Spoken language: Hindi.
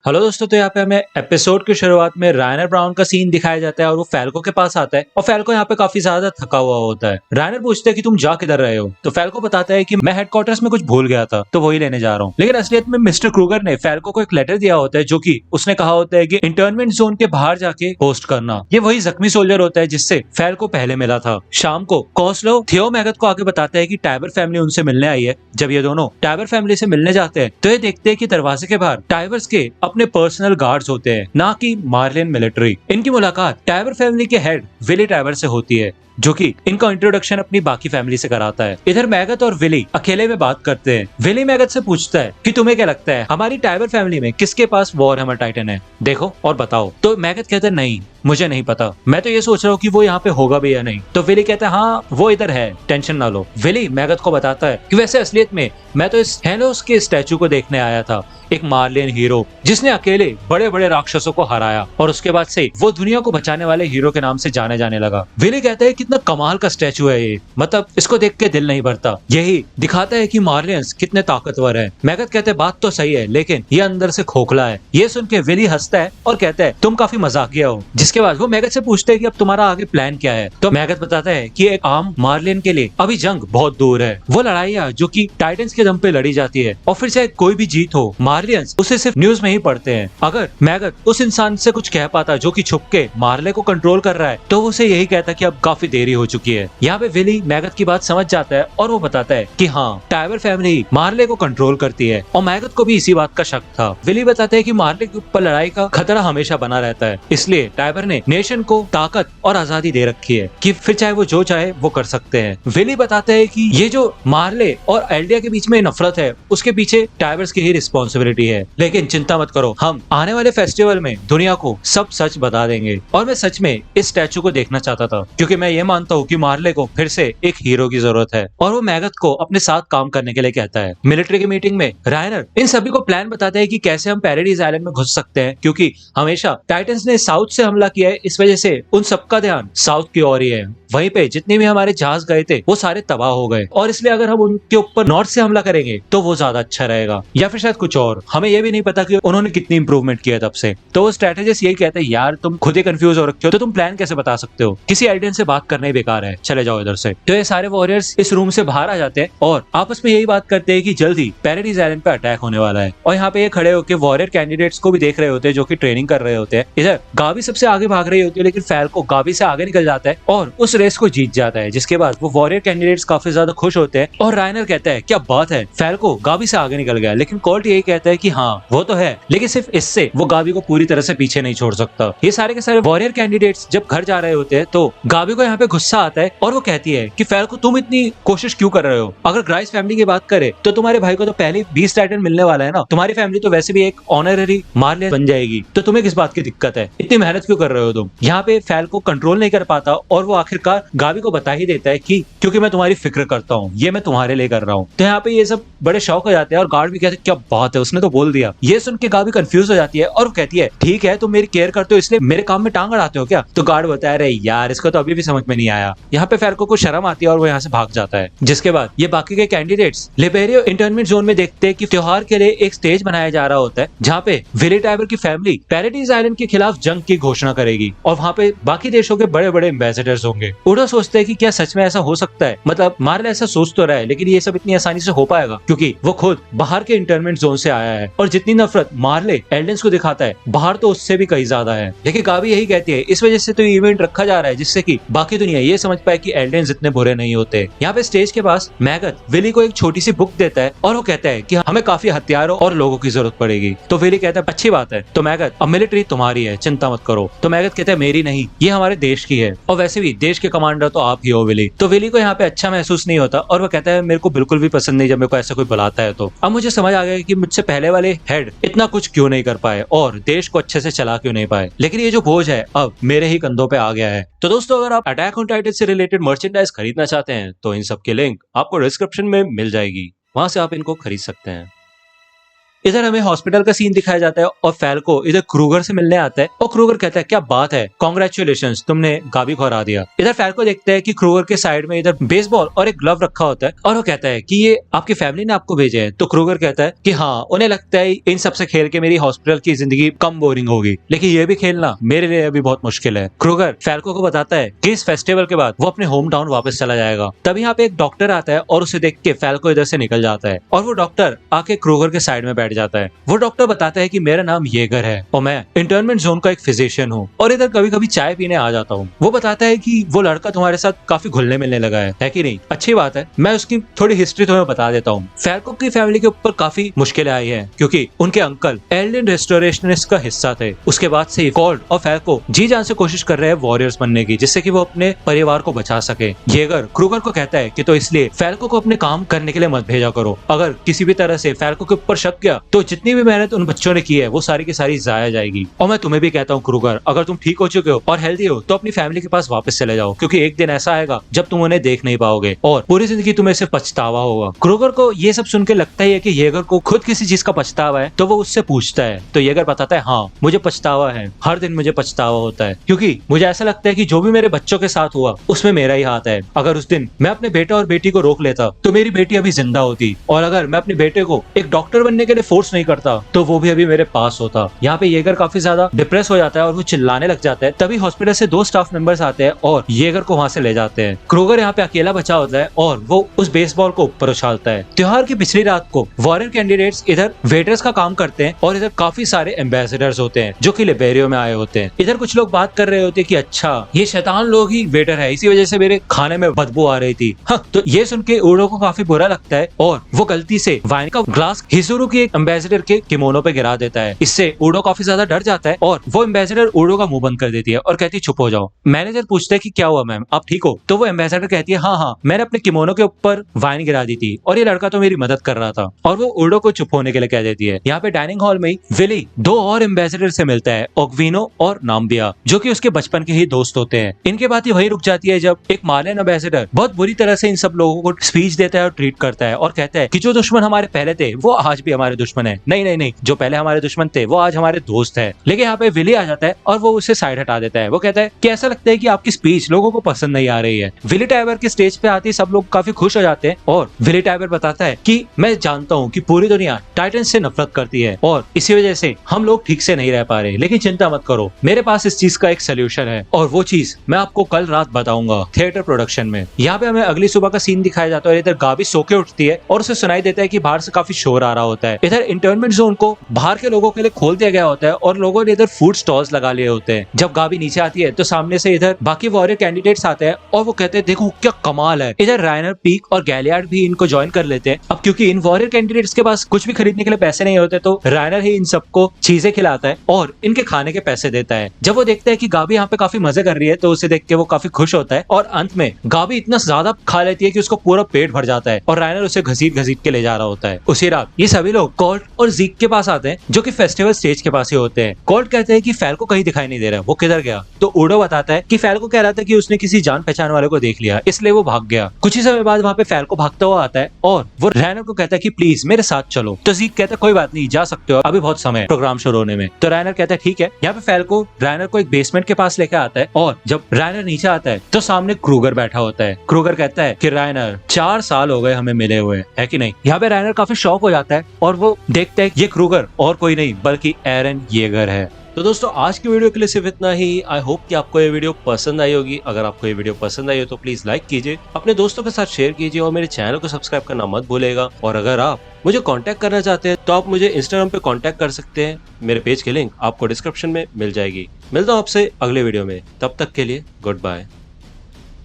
हेलो दोस्तों, तो यहाँ पे हमें एपिसोड की शुरुआत में रायनर ब्राउन का सीन दिखाया जाता है और वो फैल्को के पास आता है और फैल्को यहाँ पे काफी ज्यादा थका हुआ होता है। रायनर पूछते हैं कि तुम जा किधर रहे हो, तो फैल्को बताता है कि मैं हेडक्वार्टर्स में कुछ भूल गया था तो वही लेने जा रहा हूँ। लेकिन असलियत में मिस्टर क्रूगर ने फैल्को को एक लेटर दिया होता है जो कि उसने कहा होता है कि इंटर्नमेंट जोन के बाहर जाके पोस्ट करना। ये वही जख्मी सोल्जर होता है जिससे फैल्को पहले मिला था। शाम को कॉस्लो थियो मैगत को आगे बताता है कि टाइबर फैमिली उनसे मिलने आई है। जब ये दोनों टाइबर फैमिली से मिलने जाते हैं तो ये देखते हैं कि दरवाजे के बाहर टाइबर्स के अपने पर्सनल गार्ड्स होते हैं, ना कि मार्लिन मिलिट्री। इनकी मुलाकात टाइबर फैमिली के हेड विली टाइबर से होती है जो कि इनका इंट्रोडक्शन अपनी बाकी फैमिली से कराता है। इधर मैगत और विली अकेले में बात करते हैं। विली मैगत से पूछता है कि तुम्हें क्या लगता है हमारी टाइबर फैमिली में किसके पास वॉर हैमर टाइटन है, देखो और बताओ। तो मैगत कहता है नहीं, मुझे नहीं पता, मैं तो ये सोच रहा हूँ कि वो यहाँ पे होगा भी या नहीं। तो विली कहता है हाँ वो इधर है, टेंशन ना लो। विली मैगत को बताता है कि वैसे असलियत में मैं तो इस हेलोस के स्टैचू को देखने आया था, एक मार्लियन हीरो जिसने अकेले बड़े बड़े राक्षसों को हराया और उसके बाद से वो दुनिया को बचाने वाले हीरो के नाम से जाने जाने लगा। विली कहता है कितना कमाल का स्टैचू है ये, मतलब इसको देख के दिल नहीं भरता। यही दिखाता है कि मार्लियंस कितने ताकतवर है। मैगत कहते हैं बात तो सही है लेकिन ये अंदर से खोखला है। ये सुन के विली हंसता है और कहता है तुम काफी मजाकिया हो। जिसके बाद वो मैगत से पूछते हैं कि अब तुम्हारा आगे प्लान क्या है। तो मैगत बताता है कि एक आम मार्लियन के लिए अभी जंग बहुत दूर है। वो लड़ाइयाँ जो कि टाइटन्स के दम पे लड़ी जाती है और फिर चाहे कोई भी जीत हो, मार्लियंस उसे सिर्फ न्यूज में ही पढ़ते हैं। अगर मैगत उस इंसान से कुछ कह पाता जो कि छुप के मार्ले को कंट्रोल कर रहा है तो वो उसे यही कहता कि अब काफी देरी हो चुकी है। यहाँ पे विली मैगत की बात समझ जाता है और वो बताता है कि हाँ टाइबर फैमिली मार्ले को कंट्रोल करती है और मैगत को भी इसी बात का शक था। विली बताते हैं कि मार्ले के ऊपर लड़ाई का खतरा हमेशा बना रहता है, इसलिए टाइबर ने नेशन को ताकत और आजादी दे रखी है कि फिर चाहे वो जो चाहे वो कर सकते हैं। विली बताते हैं कि ये जो मार्ले और एल्डिया के बीच में नफरत है उसके पीछे टाइबर्स की ही रिस्पॉन्सिबिलिटी है। लेकिन चिंता मत करो, हम आने वाले फेस्टिवल में दुनिया को सब सच बता देंगे। और मैं सच में इस स्टैचू को देखना चाहता था क्योंकि मैं ये मानता हूँ कि मार्ले को फिर से एक हीरो की जरूरत है। और वो मैगत को अपने साथ काम करने के लिए कहता है। मिलिट्री की मीटिंग में रायनर इन सभी को प्लान बताता है कि कैसे हम पैराडाइज आइलैंड में घुस सकते हैं क्योंकि हमेशा टाइटन्स ने साउथ से हमला किया है, इस वजह से उन सबका ध्यान साउथ की ओर ही है। वहीं पे जितने भी हमारे जहाज गए थे वो सारे तबाह हो गए और इसलिए अगर हम उनके ऊपर नॉर्थ से हमला करेंगे तो वो ज्यादा अच्छा रहेगा, या फिर शायद कुछ और। हमें ये भी नहीं पता कि उन्होंने कितनी इंप्रूवमेंट किया तब से। तो वो स्ट्रेटेजिस्ट यही कहते हैं यार तुम खुद ही कंफ्यूज हो रखे हो तो तुम प्लान कैसे बता सकते हो, किसी एलियन से बात करना ही बेकार है, चले जाओ इधर से। तो ये सारे वॉरियर्स इस रूम से बाहर आ जाते हैं और आपस में यही बात करते हैं कि जल्दी पैराडाइज आइलैंड पे अटैक होने वाला है। और यहाँ पे ये खड़े होकर वॉरियर कैंडिडेट्स को भी देख रहे होते हैं जो कि ट्रेनिंग कर रहे होते हैं। इधर गाबी सबसे आगे भाग रही होती है लेकिन फैल्को गाबी से आगे निकल जाता है और उस रेस को जीत जाता है। जिसके बाद वो वॉरियर कैंडिडेट्स काफी ज्यादा खुश होते हैं और रायनर कहता है क्या बात है, फैल्को गाबी से आगे निकल गया। लेकिन कोल्ट यही कहता है कि हाँ वो तो है लेकिन सिर्फ इससे वो गाबी को पूरी तरह से पीछे नहीं छोड़ सकता। ये सारे के सारे वॉरियर कैंडिडेट्स जब घर जा रहे होते हैं तो गाबी को यहाँ पे गुस्सा आता है और वो कहती है कि फैल्को तुम इतनी कोशिश क्यों कर रहे हो, अगर ग्राइस फैमिली की बात करे तो तुम्हारे भाई को तो पहले 20 टाइटन मिलने वाला है ना, तुम्हारी फैमिली तो वैसे भी एक ऑनररी मार्लियन बन जाएगी, तो तुम्हें किस बात की दिक्कत है, इतनी मेहनत क्यों कर रहे हो तुम। यहाँ पे फैल्को कंट्रोल नहीं कर पाता और वो आखिरकार गाबी को बता ही देता है कि क्योंकि मैं तुम्हारी फिक्र करता हूँ, ये मैं तुम्हारे लिए कर रहा हूँ। तो यहाँ पे ये सब बड़े शौक हो जाते हैं और गार्ड भी कहते हैं क्या बात है, उसने तो बोल दिया। ये सुन के गाबी कंफ्यूज हो जाती है और वो कहती है ठीक है तुम मेरी केयर करते हो इसलिए मेरे काम में टांग अड़ाते हो क्या। तो गार्ड बताया रहे यार इसको तो अभी भी समझ में नहीं आया। यहाँ पे फैल्को को शर्म आती है और वो यहाँ से भाग जाता है। जिसके बाद ये बाकी के कैंडिडेट्स लिबेरियो इंटर्नमेंट जोन में देखते हैं कि त्योहार के लिए एक स्टेज बनाया जा रहा होता है जहाँ पे विली टाइबर की फैमिली पैराडाइज आइलैंड के खिलाफ जंग की घोषणा करेगी और वहाँ पे बाकी देशों के बड़े बड़े एम्बेसडर्स होंगे। उड़ो सोचते हैं कि क्या सच में ऐसा हो सकता है, मतलब मार्ले ऐसा सोच तो रहा है लेकिन ये सब इतनी आसानी से हो पाएगा क्योंकि वो खुद बाहर के इंटर्नमेंट जोन से आया है और जितनी नफरत मार्ले एल्डेंस को दिखाता है बाहर तो उससे भी कहीं ज्यादा है। लेकिन गाबी यही कहती है इस वजह से तो इवेंट रखा जा रहा है जिससे कि बाकी दुनिया ये समझ पाए कि एल्डेंस इतने बुरे नहीं होते। यहाँ पे स्टेज के पास मैगत विली को एक छोटी सी बुक देता है और वो कहता है कि हमें काफी हथियारों और लोगों की जरूरत पड़ेगी। तो विली कहता है अच्छी बात है। तो मैगत अब मिलिट्री तुम्हारी है, चिंता मत करो। तो मैगत कहता है मेरी नहीं, ये हमारे देश की है और वैसे भी देश के कमांडर तो आप ही हो विली। तो विली को यहाँ पे अच्छा महसूस नहीं होता और वो कहता है मेरे को बिल्कुल भी पसंद नहीं जब मेरे को ऐसा कोई बुलाता है। तो अब मुझे समझ आ गया कि मुझसे पहले वाले हेड इतना कुछ क्यों नहीं कर पाए और देश को अच्छे से चला क्यों नहीं पाए, लेकिन ये जो बोझ है अब मेरे ही कंधों पे आ गया है। तो दोस्तों अगर आप अटैक ऑन टाइटन से रिलेटेड मर्चेंडाइज खरीदना चाहते हैं तो इन सब की लिंक आपको डिस्क्रिप्शन में मिल जाएगी, वहां से आप इनको खरीद सकते हैं। इधर हमें हॉस्पिटल का सीन दिखाया जाता है और फैल्को इधर क्रूगर से मिलने आता है और क्रूगर कहता है क्या बात है, कांग्रेचुलेशंस, तुमने गाबी को हरा दिया। इधर फैल्को देखता है कि क्रूगर के साइड में इधर बेसबॉल और एक ग्लव रखा होता है और वो कहता है कि ये आपकी फैमिली ने आपको भेजा है। तो क्रूगर कहता है कि हाँ, उन्हें लगता है इन सबसे खेल के मेरी हॉस्पिटल की जिंदगी कम बोरिंग होगी, लेकिन ये भी खेलना मेरे लिए अभी बहुत मुश्किल है। क्रूगर फैल्को को बताता है कि इस फेस्टिवल के बाद वो अपने होम टाउन वापस चला जाएगा। तभी यहाँ पे एक डॉक्टर आता है और उसे देख के फैल्को इधर से निकल जाता है और वो डॉक्टर आके क्रूगर के साइड में बैठ जाता है। वो डॉक्टर बताता है कि मेरा नाम येगर है और मैं इंटर्नमेंट जोन का एक फिजिशियन हूँ और इधर कभी कभी चाय पीने आ जाता हूँ। वो बताता है कि वो लड़का तुम्हारे साथ काफी घुलने मिलने लगा है कि नहीं? अच्छी बात है, मैं उसकी थोड़ी हिस्ट्री तुम्हें बता देता हूँ। फैल्को की फैमिली के ऊपर काफी मुश्किलें आई है क्योंकि उनके अंकल एल्डन रेस्टोरेशनिस्ट का हिस्सा थे। उसके बाद से कॉल्ट और फैल्को जी जान से कोशिश कर रहे हैं वॉरियर्स बनने की, जिससे कि वो अपने परिवार को बचा सके। येगर क्रूगर को कहता है कि तो इसलिए फैल्को को अपने काम करने के लिए मत भेजा करो। अगर किसी भी तरह से फैल्को के ऊपर शक किया तो जितनी भी मेहनत उन बच्चों ने की है वो सारी की सारी जाया जाएगी। और मैं तुम्हें भी कहता हूँ क्रूगर, अगर तुम ठीक हो चुके हो और हेल्दी हो तो अपनी फैमिली के पास वापस चले जाओ, क्योंकि एक दिन ऐसा आएगा जब तुम उन्हें देख नहीं पाओगे और पूरी जिंदगी तुम्हें सिर्फ पछतावा होगा। क्रूगर को ये सब सुन के लगता ही है कि येगर को खुद किसी चीज का पछतावा है, तो वो उससे पूछता है। तो येगर बताता है हाँ, मुझे पछतावा है, हर दिन मुझे पछतावा होता है, क्योंकि मुझे ऐसा लगता है कि जो भी मेरे बच्चों के साथ हुआ उसमें मेरा ही हाथ है। अगर उस दिन मैं अपने बेटा और बेटी को रोक लेता तो मेरी बेटी अभी जिंदा होती, और अगर मैं अपने बेटे को एक डॉक्टर बनने के लिए फोर्स नहीं करता तो वो भी अभी मेरे पास होता। यहाँ पे येगर काफी ज्यादा डिप्रेस हो जाता है और वो चिल्लाने लग जाता है। तभी हॉस्पिटल से 2 स्टाफ मेंबर्स आते हैं और येगर को वहां से ले जाते हैं। क्रूगर यहाँ पे अकेला बचा होता है और वो उस बेसबॉल को ऊपर उछालता है। त्योहार की पिछली रात को वॉरियर कैंडिडेट्स इधर वेटर्स का काम करते हैं और इधर काफी सारे एम्बेसडर्स होते हैं जो कि लिबेरियो में आए होते हैं। इधर कुछ लोग बात कर रहे होते हैं कि अच्छा, ये शैतान लोग ही वेटर है, इसी वजह से मेरे खाने में बदबू आ रही थी। हाँ, तो ये सुन के ऊडो को काफी बुरा लगता है और वो गलती से वाइन का ग्लास हिसुरु के एक एम्बेसडर के किमोनो पे गिरा देता है। इससे ऊडो काफी ज्यादा डर जाता है और वो एम्बेसडर ऊडो का मुंह बंद कर देती है और कहती है चुप हो जाओ। मैनेजर पूछता है कि क्या हुआ मैम, आप ठीक हो? तो वो एम्बेसडर कहती है हाँ, मैंने अपने किमोनो के ऊपर वाइन गिरा दी थी और ये लड़का तो मेरी मदद कर रहा था, और वो ऊडो को चुप होने के लिए कह देती है। यहाँ पे डाइनिंग हॉल में विली 2 और एम्बेसडर से मिलता है, ओग्विनो और नाम्बिया, जो कि उसके बचपन के ही दोस्त होते हैं। इनके बात ही वही रुक जाती है जब एक मार्लियन एम्बेसडर बहुत बुरी तरह से इन सब लोगों को स्पीच देता है और ट्रीट करता है और कहता है कि जो दुश्मन हमारे पहले थे वो आज भी हमारे दुश्मन है। नहीं, जो पहले हमारे दुश्मन थे वो आज हमारे दोस्त है। लेकिन यहाँ पे विली आ जाता है और वो उसे साइड हटा देता है। वो कहता है कि ऐसा लगता है कि आपकी स्पीच लोगों को पसंद नहीं आ रही है। विली टाइबर के स्टेज पे आते ही सब लोग काफी खुश हो जाते हैं और विली टाइबर बताता है कि मैं जानता हूँ कि पूरी दुनिया टाइटन से नफरत करती है और इसी वजह से हम लोग ठीक से नहीं रह पा रहे, लेकिन चिंता मत करो, मेरे पास इस चीज का एक सोल्यूशन है और वो चीज मैं आपको कल रात बताऊंगा थिएटर प्रोडक्शन में। यहाँ पे हमें अगली सुबह का सीन दिखाया जाता है। इधर गाबी सो के उठती है और उसे सुनाई देता है कि बाहर से काफी शोर आ रहा होता है। इधर इंटर्नमेंट जोन को बाहर के लोगों के लिए खोल दिया गया होता है और लोगों ने इधर फूड स्टॉल्स लगा लिए होते हैं। जब गाबी नीचे आती है तो सामने से इधर बाकी वॉरियर कैंडिडेट्स आते हैं और वो कहते हैं देखो क्या कमाल है। इधर राइनर, पीक और गैलियार्ड भी इनको ज्वाइन कर लेते हैं। अब क्योंकि इन वॉरियर कैंडिडेट्स के पास कुछ भी खरीदने के लिए पैसे नहीं होते तो राइनर ही इन सबको चीजें खिलाता है और इनके खाने के पैसे देता है। जब वो देखता है कि गाबी यहाँ पे काफी मजे कर रही है तो उसे देख के वो काफी खुश होता है और अंत में गाबी इतना ज्यादा खा लेती है कि उसको पूरा पेट भर जाता है और राइनर उसे घसीट के ले जा रहा होता है। उसी रात ये सभी लोग कॉल्ट और जीक के पास आते हैं जो कि फेस्टिवल स्टेज के पास ही होते हैं। कॉल्ट कहते हैं कि फैल्को कहीं दिखाई नहीं दे रहा, वो किधर गया? तो ऊडो बताता है कि फैल्को कह रहा था कि उसने किसी जान पहचान वाले को देख लिया इसलिए वो भाग गया। कुछ ही समय बाद वहाँ पे फैल्को भागता हुआ आता है और वो राइनर को कहता है कि प्लीज मेरे साथ चलो। तो जीक कहता है कोई बात नहीं, जा सकते हो, अभी बहुत समय है प्रोग्राम शुरू होने में। तो राइनर कहता है ठीक है। यहाँ पे फैल्को राइनर को एक बेसमेंट के पास लेकर आता है और जब राइनर नीचे आता है तो सामने क्रूगर बैठा होता है। क्रूगर कहता है कि राइनर 4 साल हो गए हमें मिले हुए, है कि नहीं? यहाँ पे राइनर काफी शॉक हो जाता है और वो देखता है ये क्रूगर और कोई नहीं बल्कि एरन येगर है। तो दोस्तों आज की वीडियो के लिए सिर्फ इतना ही। आई होप कि आपको ये वीडियो पसंद आई होगी। अगर आपको ये वीडियो पसंद आई हो तो प्लीज लाइक कीजिए, अपने दोस्तों के साथ शेयर कीजिए और मेरे चैनल को सब्सक्राइब करना मत भूलेगा। और अगर आप मुझे कांटेक्ट करना चाहते हैं तो आप मुझे इंस्टाग्राम पे कांटेक्ट कर सकते हैं। मेरे पेज की लिंक आपको डिस्क्रिप्शन में मिल जाएगी। मिलता हूँ आपसे अगले वीडियो में, तब तक के लिए गुड बाय।